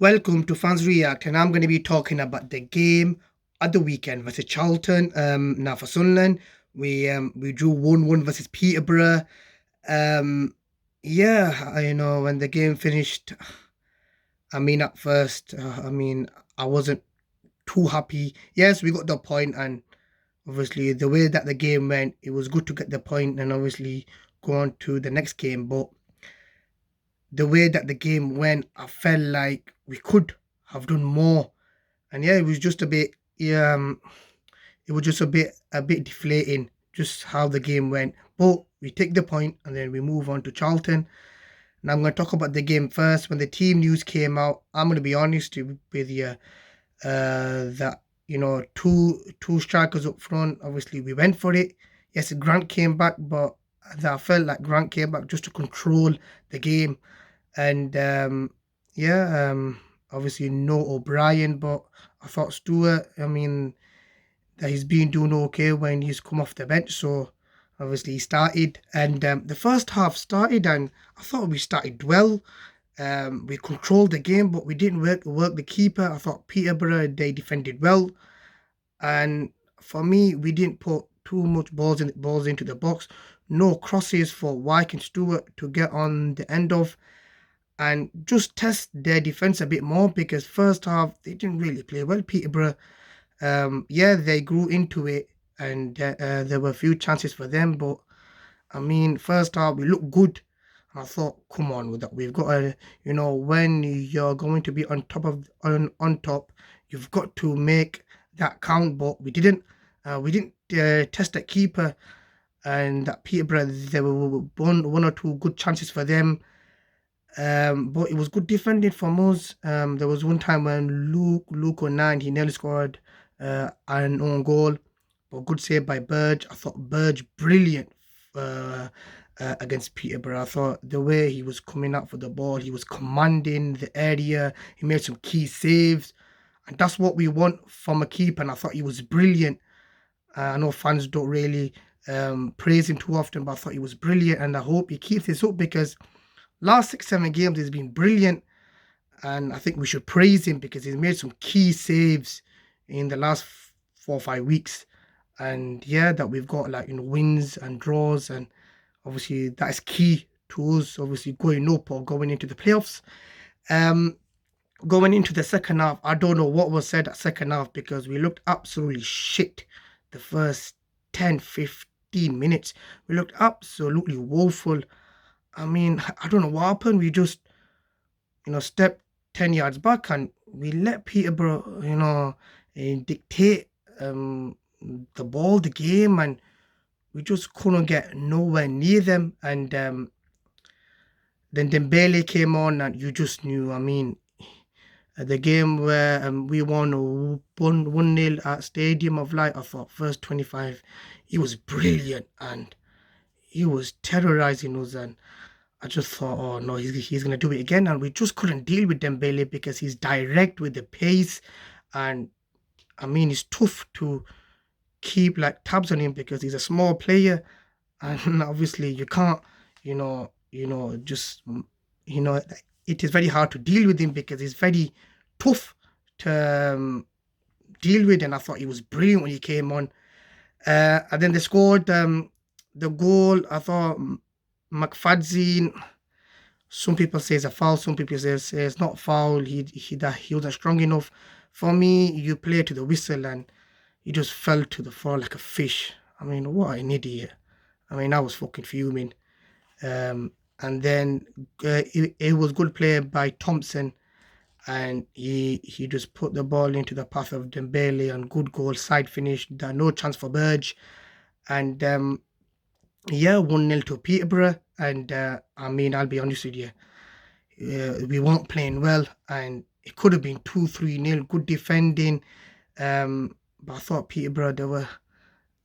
Welcome to Fans React, and I'm going to be talking about the game at the weekend versus Charlton. Now for Sunderland, we drew 1-1 versus Peterborough. Um, when the game finished, at first, I wasn't too happy. Yes, we got the point, and obviously the way that the game went, it was good to get the point and obviously go on to the next game. But the way that the game went, I felt like we could have done more. And yeah, it was just a bit it was just a bit deflating just how the game went. But we take the point and then we move on to Charlton. And I'm going to talk about the game first. When the team news came out, I'm going to be honest with you, that two strikers up front. Obviously, we went for it. Yes, Grant came back, but I felt like Grant came back just to control the game. And obviously no O'Brien, but I thought Stewart. That he's been doing okay when he's come off the bench. So obviously he started, and the first half started, and I thought we started well. We controlled the game, but we didn't work the keeper. I thought Peterborough, they defended well, and for me, we didn't put too much balls into the box. No crosses for Wyke and Stewart to get on the end of, and just test their defense a bit more, because first half they didn't really play well. Peterborough, they grew into it, and there were a few chances for them, but first half we looked good. And I thought, come on with that. We've got to, when you're going to be on top, you've got to make that count. But we didn't. We didn't test that keeper, and that Peterborough. There were one or two good chances for them. But it was good defending from us. There was one time when Luke on 9, he nearly scored an own goal, but good save by Burge. I thought Burge brilliant against Peterborough. I thought the way he was coming out for the ball, he was commanding the area. He made some key saves, and that's what we want from a keeper. And I thought he was brilliant. I know fans don't really praise him too often, but I thought he was brilliant, and I hope he keeps this up, because last 6-7 games he's been brilliant, and I think we should praise him because he's made some key saves in the last 4 or 5 weeks. And yeah, that we've got wins and draws, and obviously that is key to us obviously going up or going into the playoffs. Going into the second half, I don't know what was said at second half, because we looked absolutely shit the first 10-15 minutes. We looked absolutely woeful. I don't know what happened. We just, stepped 10 yards back, and we let Peterborough, dictate the ball, the game, and we just couldn't get nowhere near them. And then Dembele came on, and you just knew, the game where we won 1-0 at Stadium of Light, I thought first 25, he was brilliant, and he was terrorizing us, and I just thought, oh no, he's going to do it again. And we just couldn't deal with Dembele because he's direct with the pace. And it's tough to keep tabs on him because he's a small player. And obviously you can't, it is very hard to deal with him because he's very tough to deal with. And I thought he was brilliant when he came on. And then they scored the goal. I thought McFadzean, some people say it's a foul, some people say it's not foul. He wasn't strong enough. For me, you play to the whistle, and he just fell to the floor like a fish. What an idiot. I was fucking fuming. And then it was good play by Thompson, and he just put the ball into the path of Dembele, and good goal, side finish. No chance for Burge. And 1-0 to Peterborough. And I'll be honest with you, we weren't playing well, and it could have been 2-3-0. Good defending, but I thought Peterborough,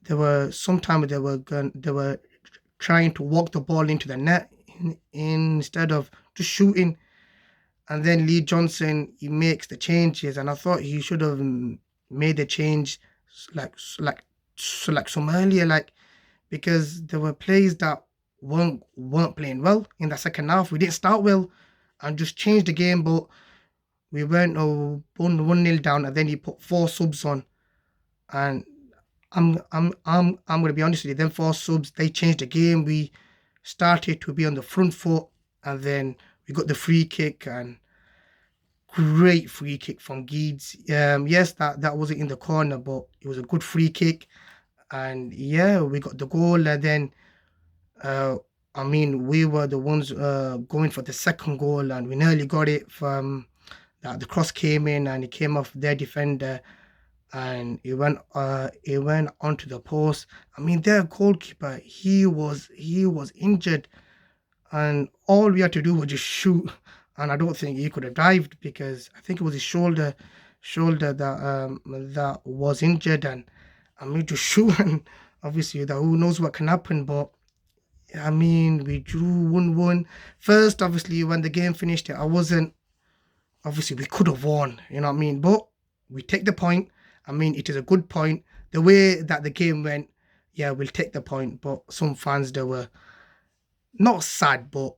they were sometimes they were trying to walk the ball into the net instead of just shooting. And then Lee Johnson, he makes the changes, and I thought he should have made the change like some earlier, because there were players that weren't playing well in the second half. We didn't start well and just changed the game, but We went 1-0 down, and then he put four subs on. And I'm gonna be honest with you. Then four subs, they changed the game. We started to be on the front foot, and then we got the free kick, and great free kick from Geeds. Yes, that wasn't in the corner, but it was a good free kick. And yeah, we got the goal, and then uh, I mean, we were the ones going for the second goal, and we nearly got it from that. The cross came in, and it came off their defender, and it went onto the post. I mean, their goalkeeper, he was injured, and all we had to do was just shoot. And I don't think he could have dived, because I think it was his shoulder that was injured. And I mean, to shoot, and obviously that who knows what can happen. But I mean, we drew 1-1. First, obviously, when the game finished, I wasn't, obviously we could have won, you know what I mean? But we take the point. I mean, it is a good point. The way that the game went, yeah, we'll take the point. But some fans, they were not sad, but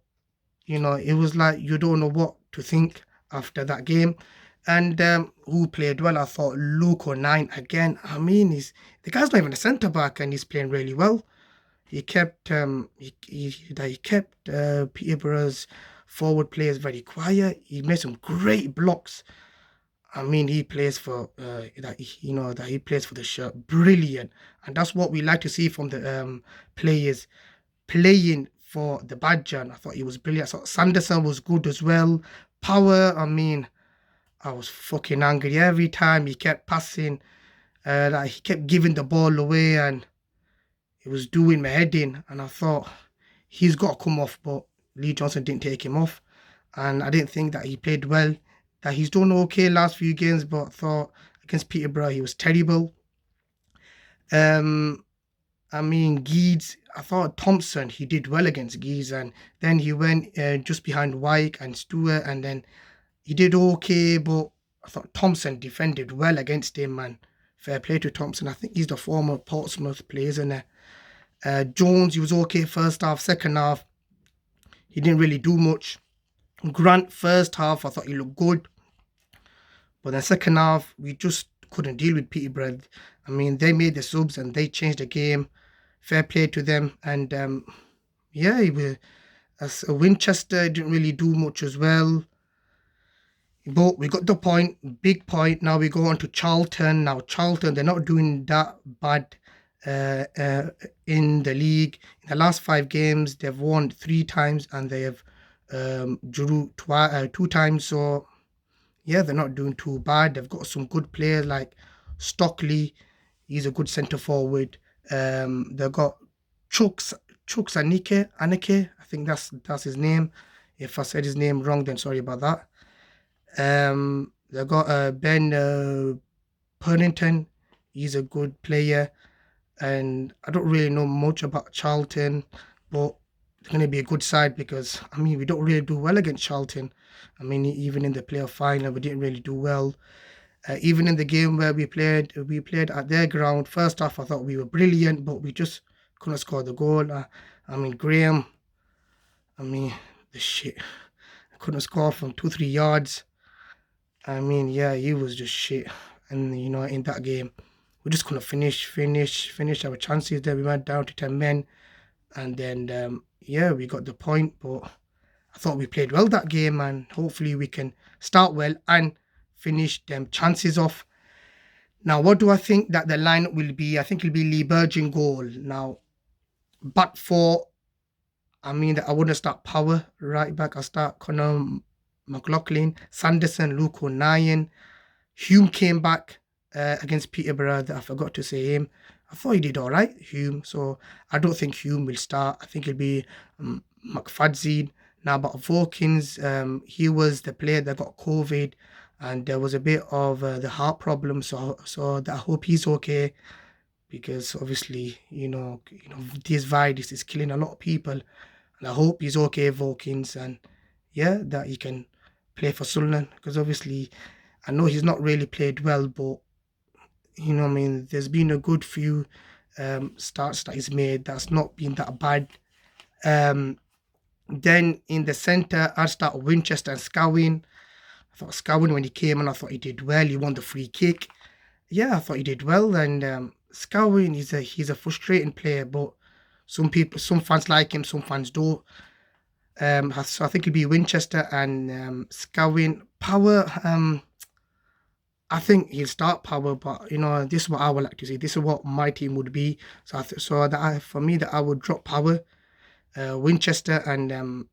it was like you don't know what to think after that game. And who played well? I thought Luko 9 again. I mean, the guy's not even a centre back, and he's playing really well. He kept Peterborough's forward players very quiet. He made some great blocks. I mean, he plays for that he plays for the shirt. Brilliant, and that's what we like to see from the players playing for the Badger. And I thought he was brilliant. I thought Sanderson was good as well. Power. I mean, I was fucking angry every time he kept passing. He kept giving the ball away, and it was doing my head in. And I thought he's got to come off, but Lee Johnson didn't take him off, and I didn't think that he played well. That he's done okay last few games, but I thought against Peterborough he was terrible. Um, I mean, Geeds, I thought Thompson, he did well against Geeds, and then he went just behind Wyke and Stewart, and then he did okay, but I thought Thompson defended well against him, and fair play to Thompson. I think he's the former Portsmouth player, isn't he? Jones, he was okay first half. Second half, he didn't really do much. Grant, first half, I thought he looked good, but then second half, we just couldn't deal with Peterborough. I mean, they made the subs and they changed the game. Fair play to them. And yeah, as a Winchester didn't really do much as well. But we got the point, big point. Now we go on to Charlton. Now Charlton, they're not doing that bad in the league. In the last 5 games, they've won 3 times, and they have drew 2 times. So yeah, they're not doing too bad. They've got some good players like Stockley. He's a good centre forward. They've got Chuks Anike. I think that's his name. If I said his name wrong, then sorry about that. They've got Ben Pernington. He's a good player, and I don't really know much about Charlton, but it's going to be a good side, because I mean, we don't really do well against Charlton. I mean, even in the playoff final, we didn't really do well. Even in the game where we played at their ground. First half, I thought we were brilliant, but we just couldn't score the goal. I mean, Graham. I mean, the shit. I couldn't score from 2-3 yards. I mean, yeah, he was just shit. And in that game, we just couldn't finish our chances. Then we went down to 10 men, and then yeah, we got the point. But I thought we played well that game, and hopefully we can start well and finish them chances off. Now, what do I think that the lineup will be? I think it'll be Lee Burgin goal. Now, but for, I mean, I wouldn't start Power right back. I'll start Connor McLaughlin, Sanderson, Luke O'Nien. Hume came back against Peterborough. I forgot to say him. I thought he did all right, Hume. So I don't think Hume will start. I think it'll be McFadzean. Now, but Vokins, he was the player that got COVID, and there was a bit of the heart problem. So I hope he's okay, because obviously, this virus is killing a lot of people, and I hope he's okay, Vokins, and yeah, that he can play for Sunderland, because obviously, I know he's not really played well, but I mean, there's been a good few starts that he's made that's not been that bad. Then in the centre, I'd start Winchester and Scowin. I thought Scowen, when he came on, I thought he did well. He won the free kick. Yeah, I thought he did well. And Scowen, he's a frustrating player, but some fans like him, some fans don't. So I think it'll be Winchester and Scowen. Power, I think he'll start Power, but this is what I would like to see. This is what my team would be. So for me, that I would drop Power, Winchester and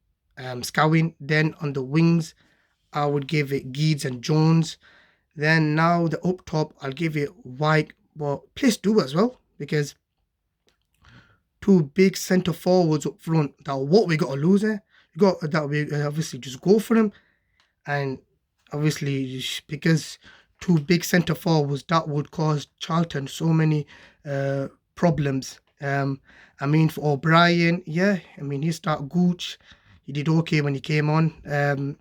Scowen. Then on the wings, I would give it Geeds and Jones. Then now the up top, I'll give it White, but please do as well, because two big centre forwards up front. That what we got to lose there. We got that we obviously just go for them, and obviously because two big centre forwards, that would cause Charlton so many problems. I mean, for O'Brien, yeah, I mean he started Gooch. He did okay when he came on.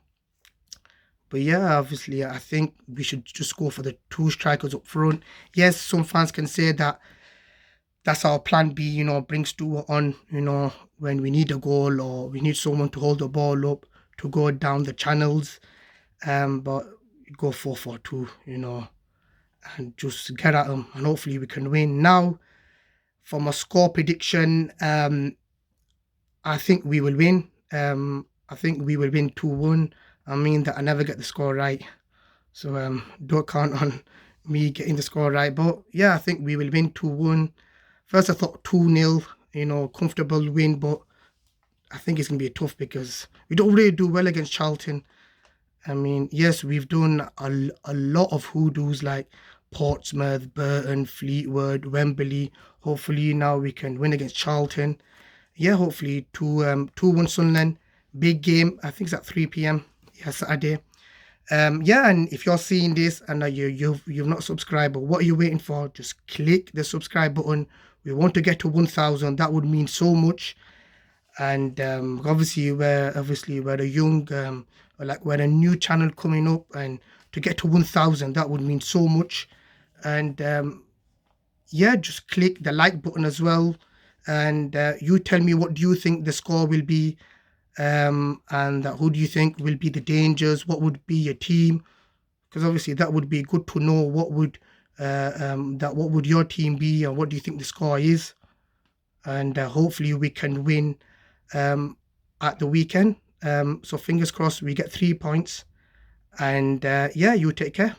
But yeah, obviously, I think we should just go for the two strikers up front. Yes, some fans can say that that's our plan B, bring Stewart on, when we need a goal or we need someone to hold the ball up to go down the channels. But go 4-4-2, and just get at them, and hopefully we can win. Now, for my score prediction, I think we will win. I think we will win 2-1. I mean that I never get the score right, so don't count on me getting the score right. But yeah, I think we will win 2-1. First I thought 2-0, comfortable win, but I think it's going to be tough because we don't really do well against Charlton. I mean, yes, we've done a lot of hoodoos like Portsmouth, Burton, Fleetwood, Wembley. Hopefully now we can win against Charlton. Yeah, hopefully 2-1 Sunderland. Big game. I think it's at 3 p.m. Yeah, Saturday. Yeah, and if you're seeing this and you've not subscribed, but what are you waiting for? Just click the subscribe button. We want to get to 1,000. That would mean so much. And obviously we're a young, we're a new channel coming up, and to get to 1,000, that would mean so much. And yeah, just click the like button as well. And you tell me, what do you think the score will be? And who do you think will be the dangers? What would be your team? Because obviously that would be good to know. What would your team be, and what do you think the score is? And hopefully we can win at the weekend. So fingers crossed we get 3 points. And yeah, you take care.